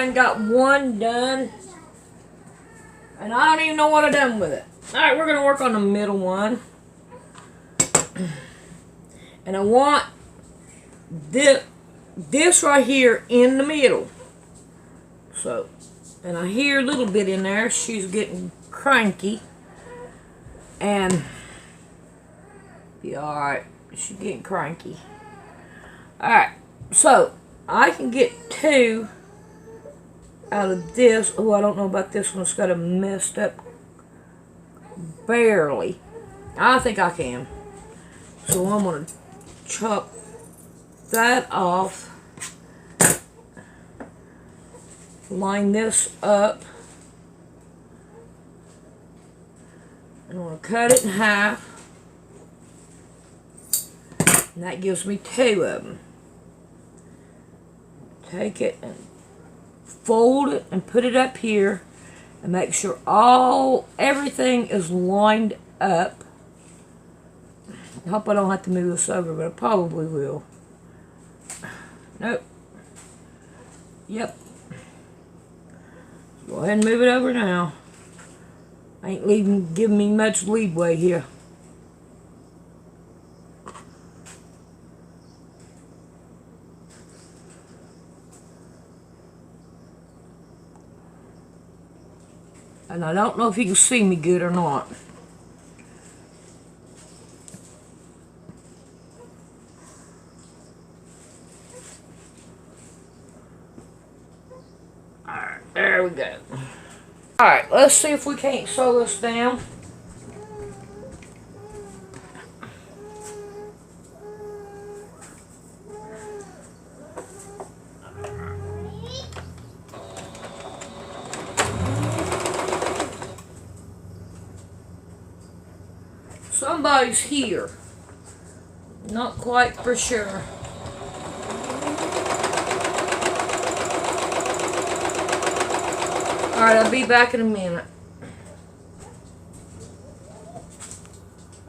done got one done. And I don't even know what I done with it. Alright, we're going to work on the middle one. And I want this right here in the middle. So, and I hear a little bit in there. She's getting cranky. And, yeah, alright. She's getting cranky. Alright, so I can get 2 out of this. Oh, I don't know about this one. It's got a messed up barely. I think I can. So I'm going to chop that off. Line this up. And I'm going to cut it in half. And that gives me 2 of them. Take it and fold it and put it up here and make sure everything is lined up. I hope I don't have to move this over, but I probably will. Nope. Yep. Go ahead and move it over now. Ain't giving me much leeway here. And I don't know if you can see me good or not. Alright, there we go. Alright, let's see if we can't sew this down. Somebody's here. Not quite for sure. Alright, I'll be back in a minute.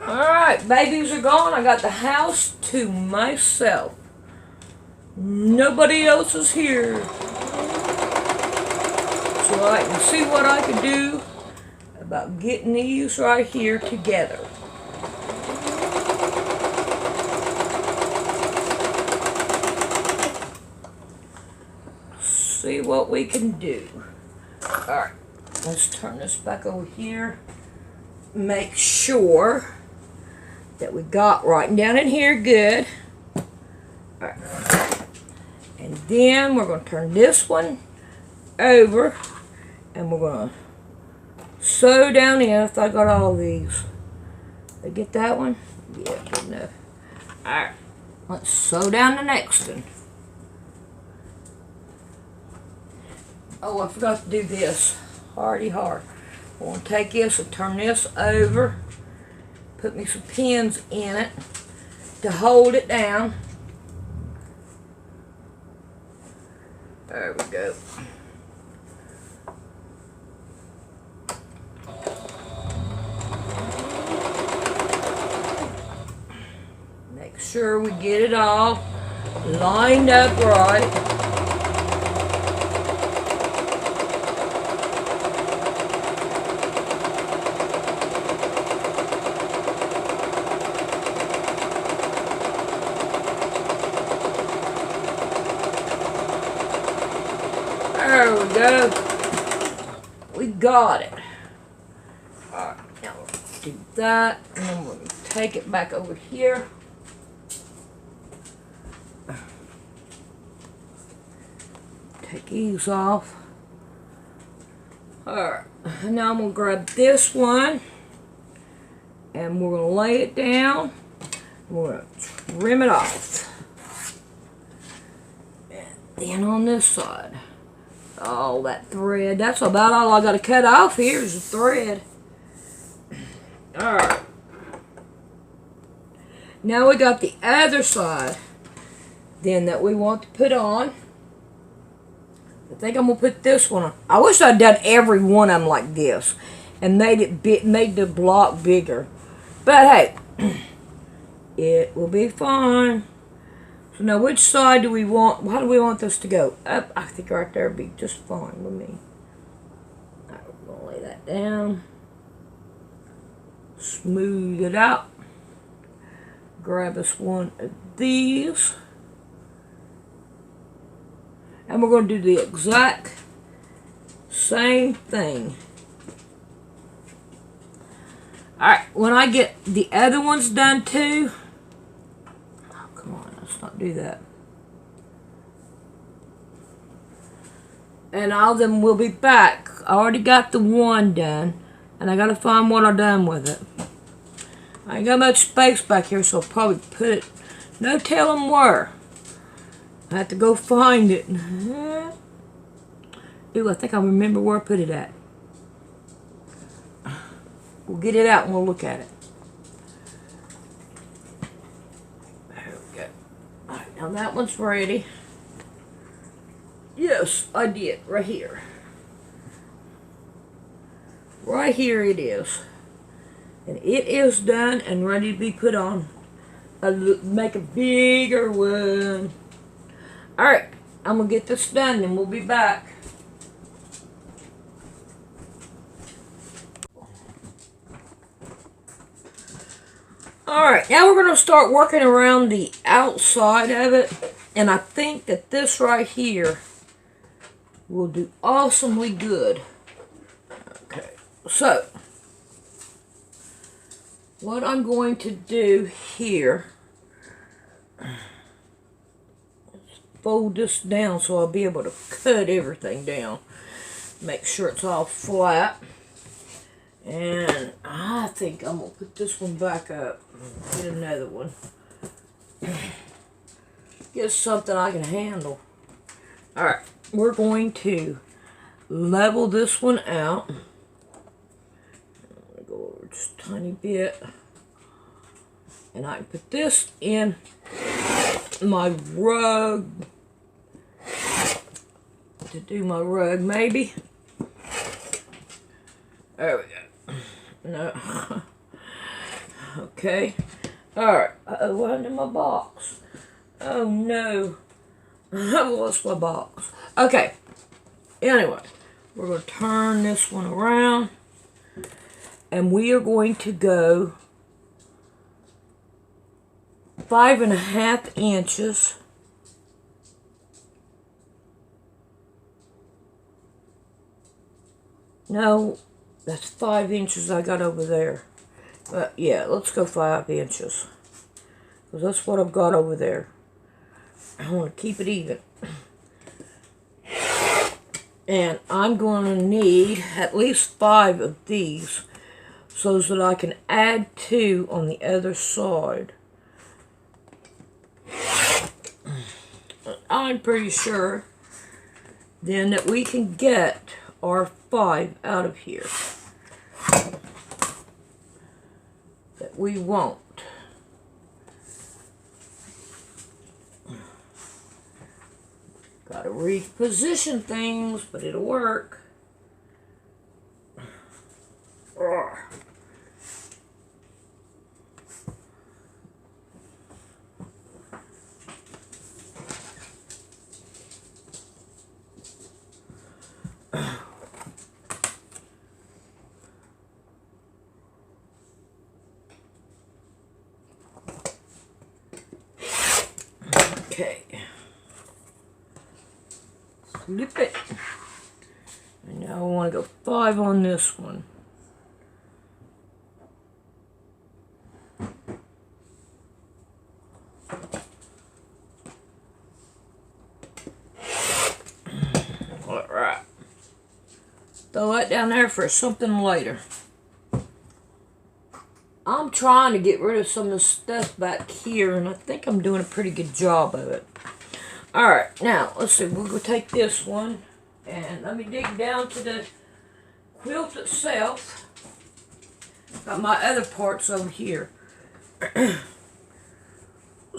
Alright, babies are gone. I got the house to myself. Nobody else is here. So I can see what I can do about getting these right here together. See what we can do. Alright, let's turn this back over here. Make sure that we got right down in here good. Alright. And then we're going to turn this one over and we're going to sew down in. If I got all these. Did I get that one? Yeah, good enough. Alright, let's sew down the next one. Oh, I forgot to do this. Hardy hard. I'm going to take this and turn this over. Put me some pins in it to hold it down. There we go. Make sure we get it all lined up right. There we go. We got it. Alright, now we'll do that. And then we'll take it back over here. Take these off. Alright, now I'm going to grab this one. And we're going to lay it down. We're going to trim it off. And then on this side. Oh, that thread. That's about all I got to cut off here is the thread. Alright. Now we got the other side then that we want to put on. I think I'm going to put this one on. I wish I'd done every one of them like this and made the block bigger. But hey, it will be fine. So now which side do we want, how do we want this to go? Up, I think right there would be just fine with me. Alright, we're going to lay that down. Smooth it out. Grab us one of these. And we're going to do the exact same thing. Alright, when I get the other ones done too. Oh, come on, let's not do that. And then we'll be back. I already got the one done. And I got to find what I've done with it. I ain't got much space back here, so I'll probably put it. No telling where. I have to go find it. Ooh, I think I remember where I put it at. We'll get it out and we'll look at it. There we go. Alright, now that one's ready. Yes, I did. Right here. Right here it is. And it is done and ready to be put on. Make a bigger one. Alright, I'm going to get this done and we'll be back. Alright, now we're going to start working around the outside of it. And I think that this right here will do awesomely good. Okay, so what I'm going to do here is fold this down so I'll be able to cut everything down. Make sure it's all flat. And I think I'm going to put this one back up. Get another one. Get something I can handle. Alright, we're going to level this one out. I'm going to go over just a tiny bit. And I can put this in my rug. To do my rug, maybe. There we go. No. Okay. Alright. Uh-oh, what happened to my box? Oh, no. I lost my box. Okay. Anyway, we're going to turn this one around. And we are going to go 5.5 inches. No, that's 5 inches I got over there. But yeah, let's go 5 inches. Because that's what I've got over there. I want to keep it even. And I'm going to need at least 5 of these so that I can add 2 on the other side. I'm pretty sure then that we can get our 5 out of here that we want. Gotta reposition things, but it'll work. Okay. Flip it. And now I want to go 5 on this one. Alright. Throw that down there for something later. I'm trying to get rid of some of the stuff back here, and I think I'm doing a pretty good job of it. Alright, now, let's see, we'll go take this one, and let me dig down to the quilt itself. Got my other parts over here.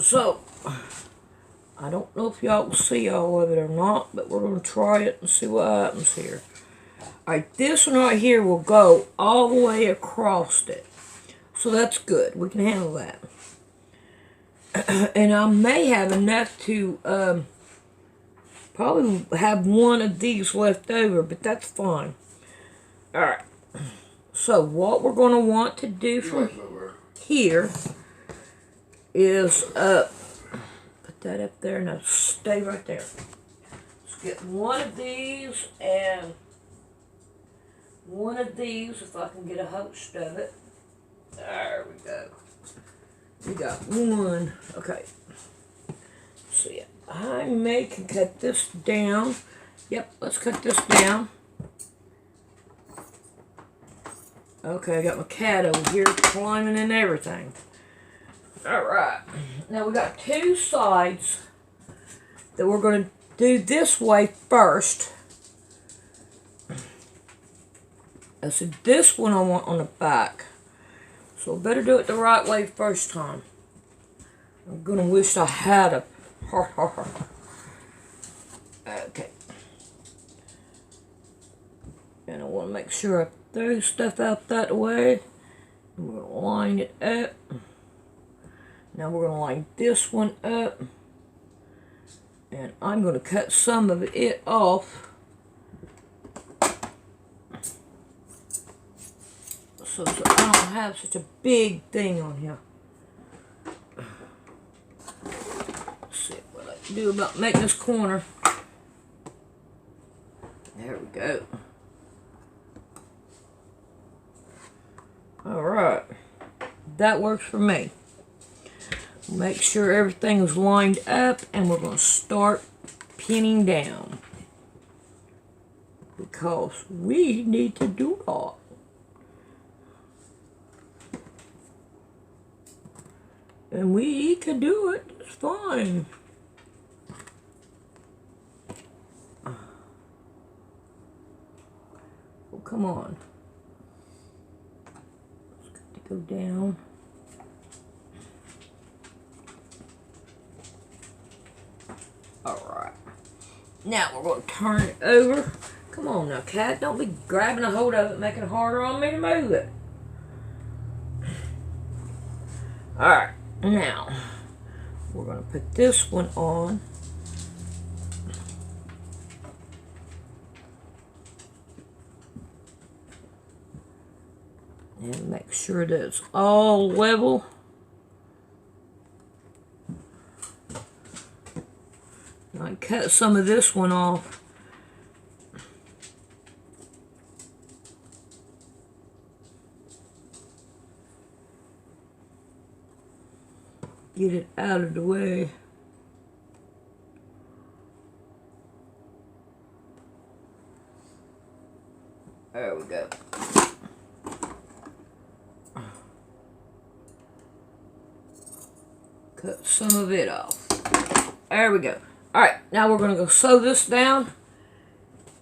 So, I don't know if y'all will see all of it or not, but we're going to try it and see what happens here. Alright, this one right here will go all the way across it. So that's good. We can handle that. And I may have enough to probably have one of these left over, but that's fine. Alright. So what we're going to want to do from here is put that up there. Now stay right there. Let's get one of these and one of these, if I can get a host of it. There we go. We got one. Okay. So yeah, I may can cut this down. Yep, let's cut this down. Okay, I got my cat over here climbing and everything. Alright. Now we got two sides that we're going to do this way first. So this one I want on the back. So I better do it the right way first time. I'm going to wish I had a... Okay. And I want to make sure I throw stuff out that way. I'm going to line it up. Now we're going to line this one up. And I'm going to cut some of it off. So I don't have such a big thing on here. Let's see what I can do about making this corner. There we go. Alright. That works for me. Make sure everything is lined up and we're going to start pinning down. Because we need to do that. And we can do it. It's fine. Oh, come on. It's got to go down. Alright. Now we're going to turn it over. Come on now, cat. Don't be grabbing a hold of it, making it harder on me to move it. Alright. Now, we're going to put this one on. And make sure that it's all level. I cut some of this one off. Get it out of the way. There we go. Cut some of it off. There we go. Alright, now we're going to go sew this down.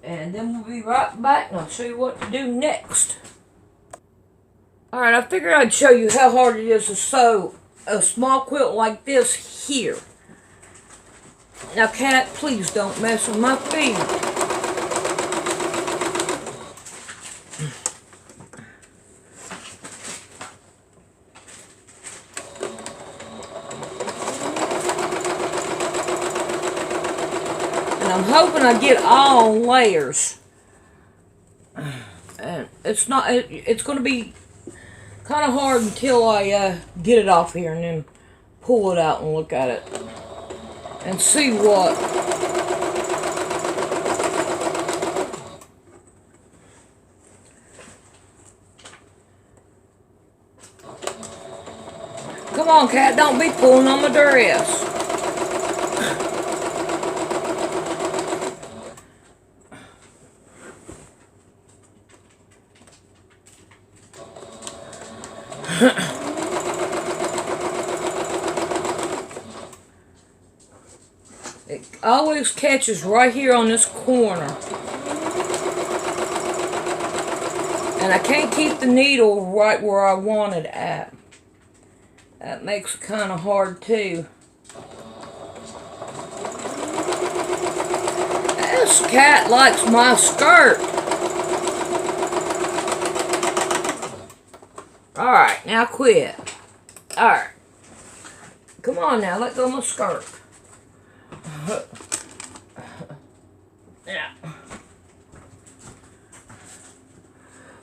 And then we'll be right back and I'll show you what to do next. Alright, I figured I'd show you how hard it is to sew a small quilt like this here. Now, cat, please don't mess with my feet. And I'm hoping I get all layers. And it's not, it's going to be kind of hard until I get it off here and then pull it out and look at it and see what. Come on, cat, don't be pulling on my dress. It always catches right here on this corner. And I can't keep the needle right where I want it at. That makes it kind of hard too. This cat likes my skirt. Alright, now quit. Alright. Come on now, let go of my skirt. Yeah.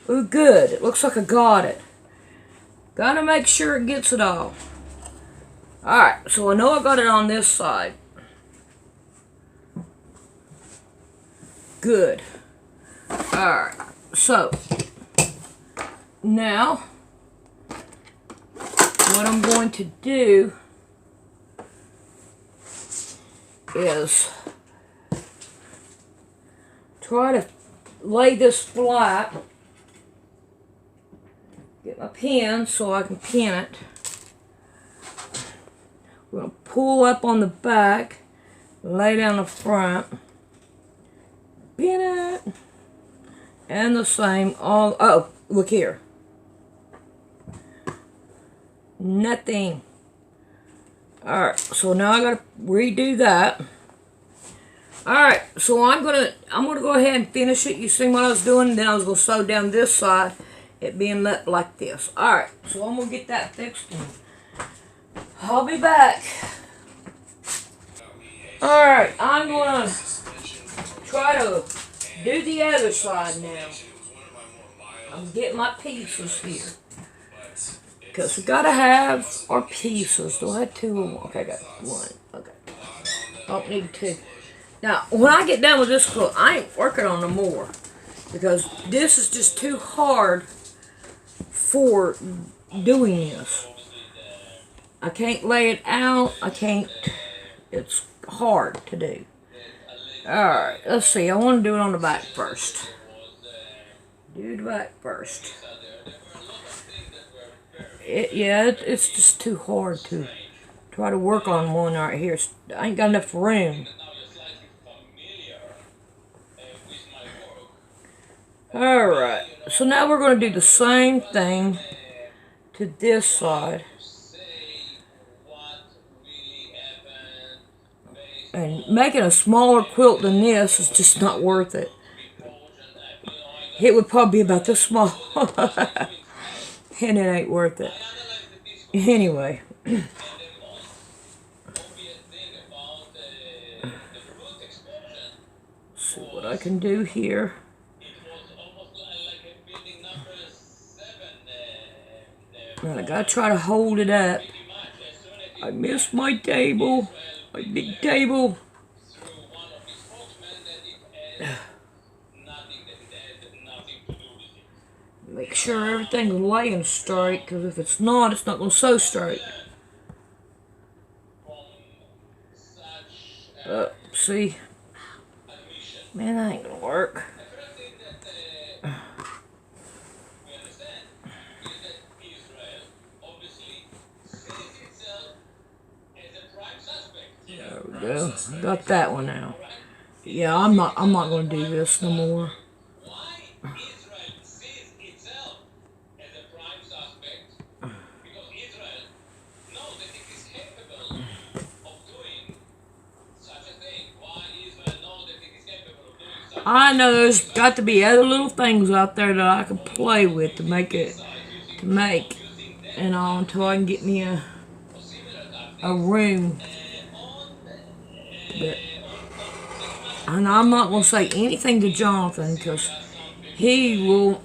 Ooh, good. It looks like I got it. Gotta make sure it gets it all. Alright, so I know I got it on this side. Good. Alright, so now what I'm going to do is try to lay this flat. Get my pin so I can pin it. We're going to pull up on the back, lay down the front, pin it, and the same. Oh, look here. Nothing. Alright, so now I gotta redo that. Alright, so I'm gonna go ahead and finish it. You see what I was doing? Then I was gonna sew down this side, it being left like this. Alright, so I'm gonna get that fixed and I'll be back. Alright, I'm gonna try to do the other side now. I'm getting my pieces here. Because we gotta have our pieces. Do I have two or one? Okay, I got one. Okay. Don't need two. Now, when I get done with this quilt, I ain't working on no more. Because this is just too hard for doing this. I can't lay it out. I can't. It's hard to do. Alright, let's see. I want to do it on the back first. Do the back first. It's just too hard to try to work on one right here. I ain't got enough room. Alright, so now we're going to do the same thing to this side. And making a smaller quilt than this is just not worth it. It would probably be about this small. And it ain't worth it. Anyway. See what I can do here. Now I gotta try to hold it up. I missed my table. My big table. Make sure everything's laying straight, because if it's not going to sew straight. See? Man, that ain't going to work. There we go. Got that one now. Yeah, I'm not going to do this no more. I know there's got to be other little things out there that I can play with to make and all until I can get me a room. And I'm not going to say anything to Jonathan because he'll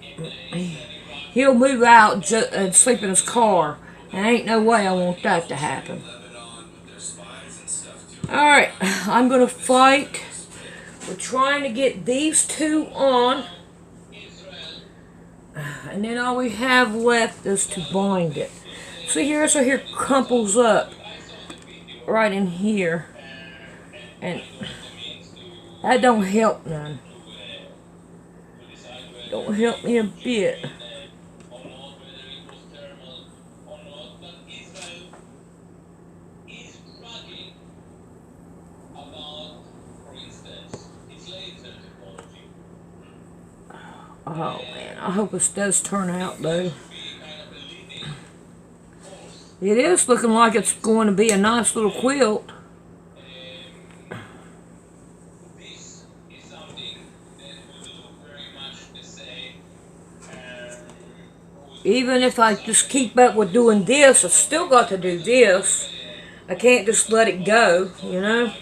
move out and sleep in his car, and ain't no way I want that to happen. Alright, I'm going to fight. We're trying to get these two on, and then all we have left is to bind it. See here, so here crumples up right in here, and that don't help none. Don't help me a bit. Oh man, I hope this does turn out though. It is looking like it's going to be a nice little quilt. Even if I just keep up with doing this, I've still got to do this. I can't just let it go, you know?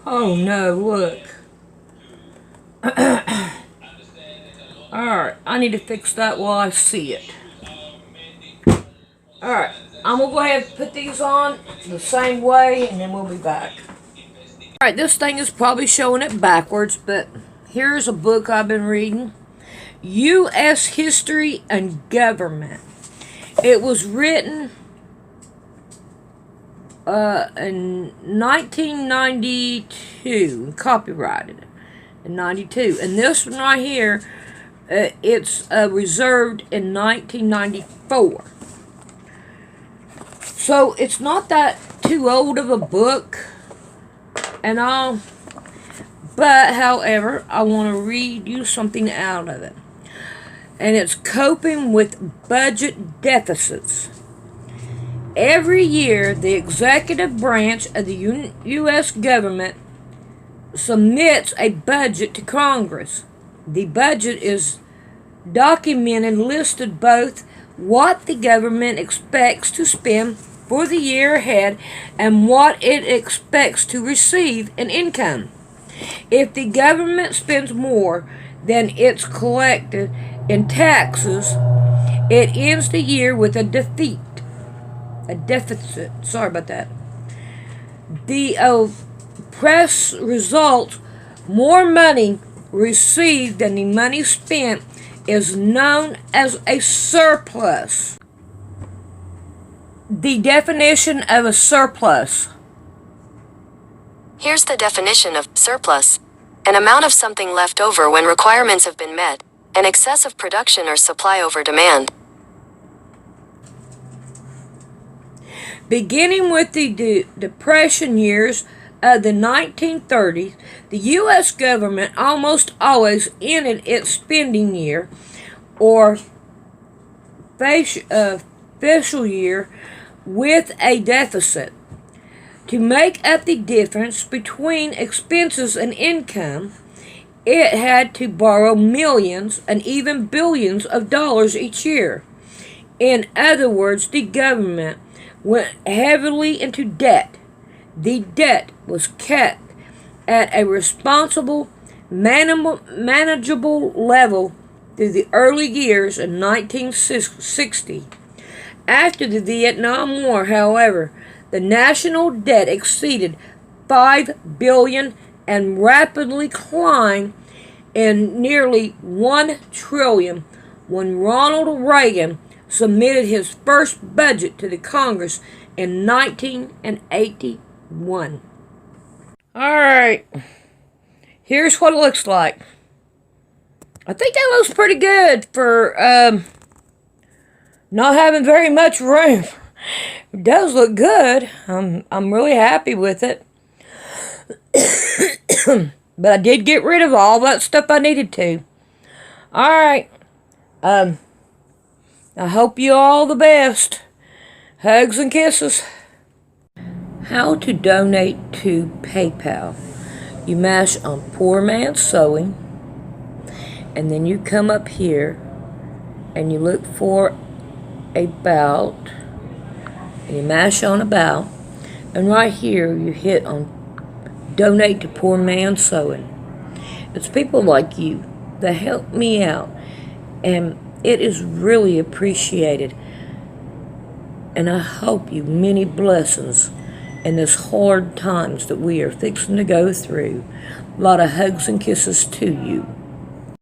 Oh no, look. Alright, I need to fix that while I see it. Alright, I'm going to go ahead and put these on the same way, and then we'll be back. Alright, this thing is probably showing it backwards, but here's a book I've been reading. U.S. History and Government. It was written in 1992, copyrighted in 92. And this one right here, it's reserved in 1994. So it's not that too old of a book and all, but however, I want to read you something out of it. And it's coping with budget deficits. Every year, the executive branch of the U.S. government submits a budget to Congress. The budget is documented, listed both what the government expects to spend for the year ahead and what it expects to receive in income. If the government spends more than it's collected in taxes, it ends the year with a deficit. Sorry about that. The press results, more money received than the money spent, is known as a surplus. The definition of a surplus. Here's the definition of surplus. An amount of something left over when requirements have been met. An excess of production or supply over demand. Beginning with the Depression years of the 1930s, the U.S. government almost always ended its spending year or fiscal year with a deficit. To make up the difference between expenses and income, it had to borrow millions and even billions of dollars each year. In other words, the government went heavily into debt. The debt was kept at a responsible, manageable level through the early years of 1960. After the Vietnam War, however, the national debt exceeded $5 billion and rapidly climbed in nearly $1 trillion when Ronald Reagan submitted his first budget to the Congress in 1981. Alright, here's what it looks like. I think that looks pretty good for not having very much room. It does look good. I'm really happy with it. But I did get rid of all that stuff I needed to. Alright. I hope you all the best. Hugs and kisses. How to donate to PayPal. You mash on Poor Man's Sewing. And then you come up here and you look for About. And you mash on About. And right here you hit on Donate to Poor Man's Sewing. It's people like you that help me out, and it is really appreciated. And I hope you many blessings in this hard times that we are fixing to go through. A lot of hugs and kisses to you.